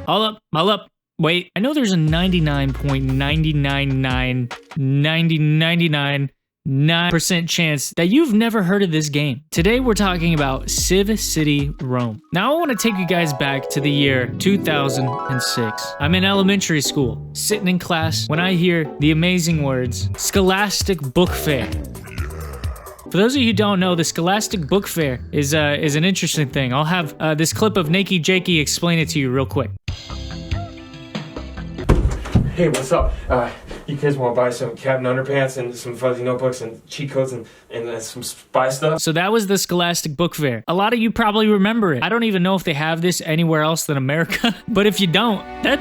All up. Wait, I know there's a 99.9999999% chance that you've never heard of this game. Today we're talking about CivCity Rome. Now I want to take you guys back to the year 2006. I'm in elementary school, sitting in class when I hear the amazing words, Scholastic Book Fair. For those of you who don't know, the Scholastic Book Fair is an interesting thing. I'll have this clip of Nakey Jakey explain it to you real quick. Hey, what's up? You kids want to buy some Captain Underpants and some fuzzy notebooks and cheat codes and some spy stuff? So that was the Scholastic Book Fair. A lot of you probably remember it. I don't even know if they have this anywhere else than America. But if you don't, that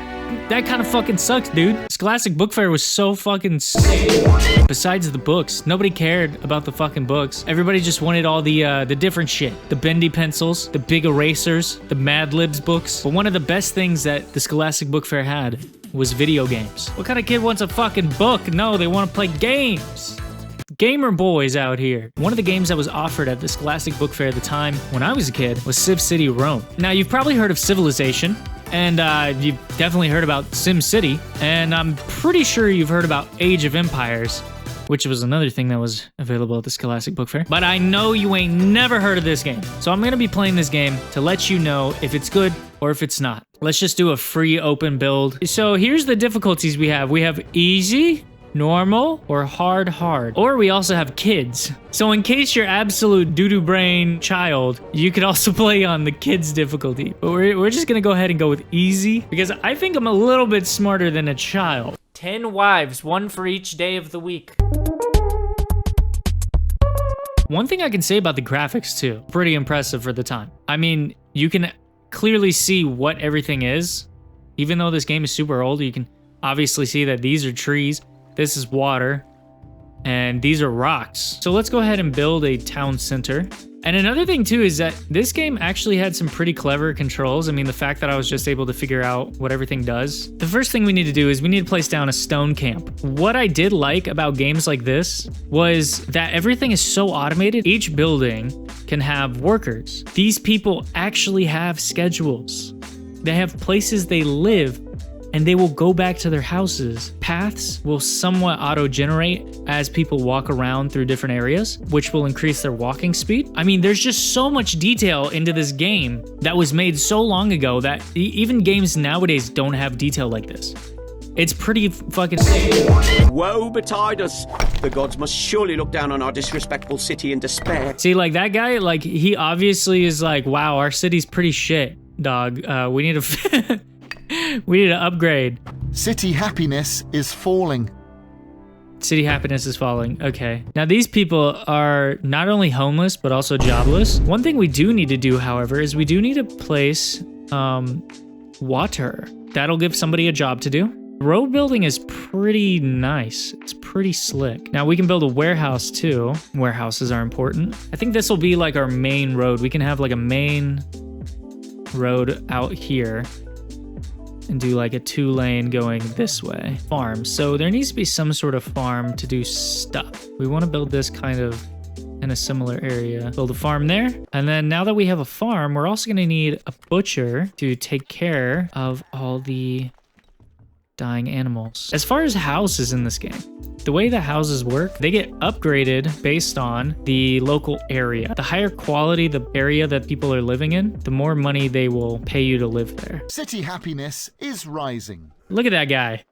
kind of fucking sucks, dude. Scholastic Book Fair was so fucking sick. Besides the books, nobody cared about the fucking books. Everybody just wanted all the different shit. The bendy pencils, the big erasers, the Mad Libs books. But one of the best things that the Scholastic Book Fair had was video games. What kind of kid wants a fucking book? No, they want to play games. Gamer boys out here. One of the games that was offered at the Scholastic Book Fair at the time when I was a kid was CivCity Rome. Now, you've probably heard of Civilization, and you've definitely heard about SimCity, and I'm pretty sure you've heard about Age of Empires, which was another thing that was available at the Scholastic Book Fair. But I know you ain't never heard of this game. So I'm gonna be playing this game to let you know if it's good or if it's not. Let's just do a free open build. So here's the difficulties we have. We have easy, normal, or hard. Or we also have kids. So in case you're absolute doo-doo brain child, you could also play on the kids difficulty. But we're just gonna go ahead and go with easy because I think I'm a little bit smarter than a child. 10 wives, one for each day of the week. One thing I can say about the graphics too, pretty impressive for the time. I mean, you can clearly see what everything is. Even though this game is super old, you can obviously see that these are trees, this is water, and these are rocks. So let's go ahead and build a town center. And another thing too is that this game actually had some pretty clever controls. I mean, the fact that I was just able to figure out what everything does. The first thing we need to do is we need to place down a stone camp. What I did like about games like this was that everything is so automated. Each building can have workers. These people actually have schedules. They have places they live, and they will go back to their houses. Paths will somewhat auto-generate as people walk around through different areas, which will increase their walking speed. I mean, there's just so much detail into this game that was made so long ago that even games nowadays don't have detail like this. It's pretty fucking sick. Woe betide us. The gods must surely look down on our disrespectful city in despair. See, like that guy, like he obviously is like, wow, our city's pretty shit, dog. We need to... We need to upgrade. City happiness is falling. City happiness is falling. Okay. Now these people are not only homeless, but also jobless. One thing we do need to do, however, is we do need to place water. That'll give somebody a job to do. Road building is pretty nice. It's pretty slick. Now we can build a warehouse too. Warehouses are important. I think this will be like our main road. We can have like a main road out here and do like a 2-lane going this way. Farm. So there needs to be some sort of farm to do stuff. We want to build this kind of in a similar area. Build a farm there. And then now that we have a farm, we're also going to need a butcher to take care of all the dying animals. As far as houses in this game, the way the houses work, they get upgraded based on the local area. The higher quality the area that people are living in, the more money they will pay you to live there. City happiness is rising. Look at that guy.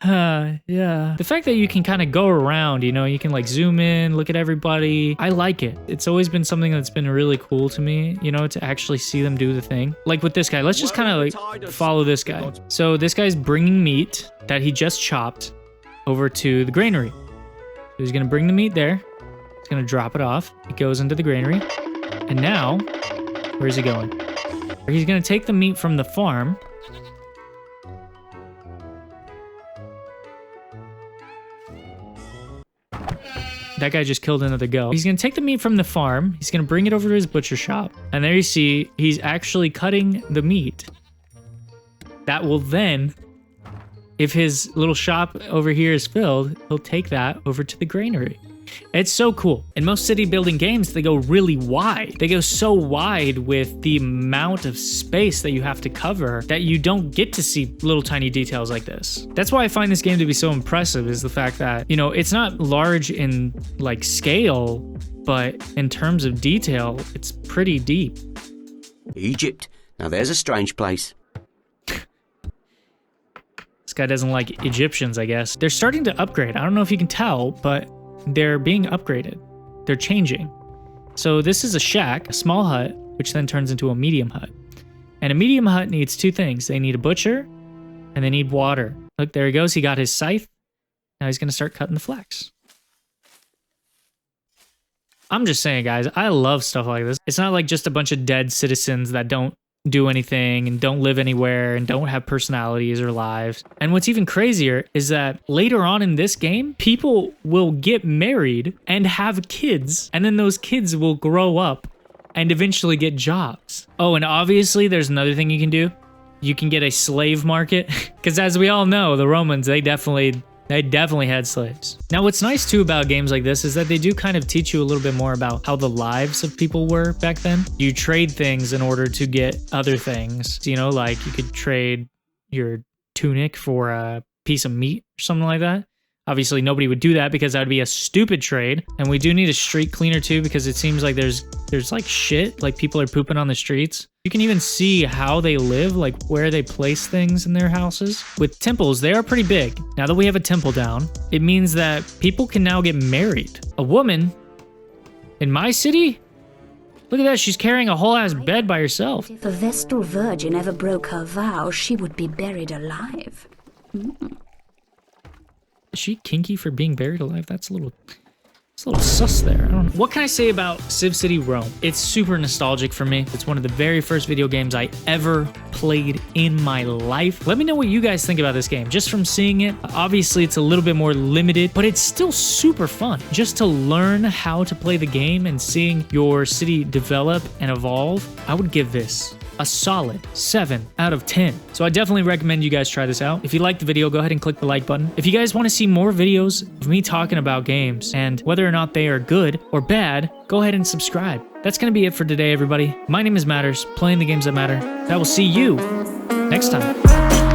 Yeah. The fact that you can kind of go around, you know, you can like zoom in, look at everybody. I like it. It's always been something that's been really cool to me, you know, to actually see them do the thing. Like with this guy, let's just kind of like follow this guy. So this guy's bringing meat that he just chopped over to the granary. So he's gonna bring the meat there. He's gonna drop it off. It goes into the granary. And now, where's he going? He's gonna take the meat from the farm. That guy just killed another goat. He's gonna take the meat from the farm. He's gonna bring it over to his butcher shop. And there you see, he's actually cutting the meat. That will then, if his little shop over here is filled, he'll take that over to the granary. It's so cool. In most city building games, they go really wide. They go so wide with the amount of space that you have to cover that you don't get to see little tiny details like this. That's why I find this game to be so impressive, is the fact that, you know, it's not large in like scale, but in terms of detail, it's pretty deep. Egypt. Now there's a strange place. This guy doesn't like Egyptians, I guess. They're starting to upgrade. I don't know if you can tell, but they're being upgraded. They're changing. So this is a shack, a small hut, which then turns into a medium hut. And a medium hut needs two things. They need a butcher and they need water. Look, there he goes. He got his scythe. Now he's going to start cutting the flax. I'm just saying, guys, I love stuff like this. It's not like just a bunch of dead citizens that don't do anything and don't live anywhere and don't have personalities or lives. And what's even crazier is that later on in this game, people will get married and have kids, and then those kids will grow up and eventually get jobs. Oh, and obviously there's another thing you can do. You can get a slave market, because as we all know, the Romans, they definitely had slaves. Now, what's nice too about games like this is that they do kind of teach you a little bit more about how the lives of people were back then. You trade things in order to get other things. You know, like you could trade your tunic for a piece of meat or something like that. Obviously, nobody would do that because that would be a stupid trade. And we do need a street cleaner too, because it seems like there's like shit, like people are pooping on the streets. You can even see how they live, like where they place things in their houses. With temples, they are pretty big. Now that we have a temple down, it means that people can now get married. A woman in my city? Look at that, she's carrying a whole ass bed by herself. If a Vestal Virgin ever broke her vow, she would be buried alive. Is she kinky for being buried alive? That's a little sus there. I don't know. What can I say about CivCity Rome? It's super nostalgic for me. It's one of the very first video games I ever played in my life. Let me know what you guys think about this game. Just from seeing it, obviously it's a little bit more limited, but it's still super fun. Just to learn how to play the game and seeing your city develop and evolve, I would give this a solid 7 out of 10. So I definitely recommend you guys try this out. If you liked the video, go ahead and click the like button. If you guys want to see more videos of me talking about games and whether or not they are good or bad, go ahead and subscribe. That's going to be it for today, everybody. My name is Matters, playing the games that matter. I will see you next time.